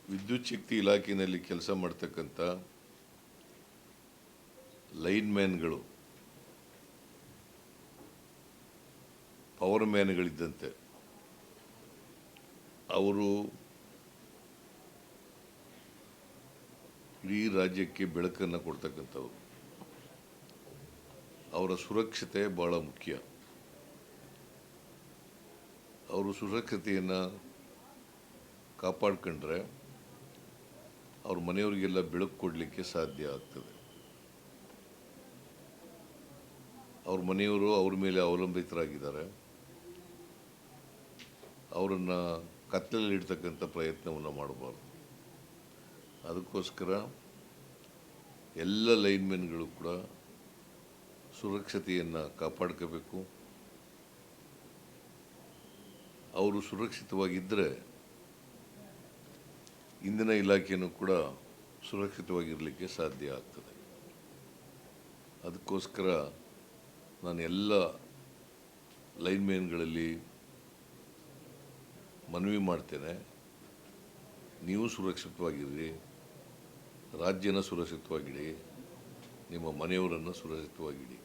ವಿದ್ಯುತ್ ಶಕ್ತಿ ಇಲಾಖೆಯಲ್ಲಿ ಕೆಲಸ ಮಾಡ್ತಕ್ಕಂಥ ಲೈನ್ ಮ್ಯಾನ್ಗಳು, ಪವರ್ ಮ್ಯಾನ್ಗಳಿದ್ದಂತೆ ಅವರು ಇಡೀ ರಾಜ್ಯಕ್ಕೆ ಬೆಳಕನ್ನು ಕೊಡ್ತಕ್ಕಂಥವ್ರು. ಅವರ ಸುರಕ್ಷತೆ ಬಹಳ ಮುಖ್ಯ. ಅವರು ಸುರಕ್ಷತೆಯನ್ನು ಕಾಪಾಡಿಕೊಂಡ್ರೆ ಅವ್ರ ಮನೆಯವರಿಗೆಲ್ಲ ಬೆಳಕು ಕೊಡಲಿಕ್ಕೆ ಸಾಧ್ಯ ಆಗ್ತದೆ. ಅವ್ರ ಮನೆಯವರು ಅವ್ರ ಮೇಲೆ ಅವಲಂಬಿತರಾಗಿದ್ದಾರೆ. ಅವರನ್ನು ಕತ್ತಲಲ್ಲಿ ಇಡ್ತಕ್ಕಂಥ ಪ್ರಯತ್ನವನ್ನು ಮಾಡಬಾರ್ದು. ಅದಕ್ಕೋಸ್ಕರ ಎಲ್ಲ ಲೈನ್ಮೆನ್ಗಳು ಕೂಡ ಸುರಕ್ಷತೆಯನ್ನು ಕಾಪಾಡ್ಕೋಬೇಕು. ಅವರು ಸುರಕ್ಷಿತವಾಗಿದ್ದರೆ ಇಂಧನ ಇಲಾಖೆಯೂ ಕೂಡ ಸುರಕ್ಷಿತವಾಗಿರಲಿಕ್ಕೆ ಸಾಧ್ಯ ಆಗ್ತದೆ. ಅದಕ್ಕೋಸ್ಕರ ನಾನು ಎಲ್ಲ ಲೈನ್ಮೆನ್ಗಳಲ್ಲಿ ಮನವಿ ಮಾಡ್ತೇನೆ, ನೀವು ಸುರಕ್ಷಿತವಾಗಿರಿ, ರಾಜ್ಯನ ಸುರಕ್ಷಿತವಾಗಿಡಿ, ನಿಮ್ಮ ಮನೆಯವರನ್ನು ಸುರಕ್ಷಿತವಾಗಿಡಿ.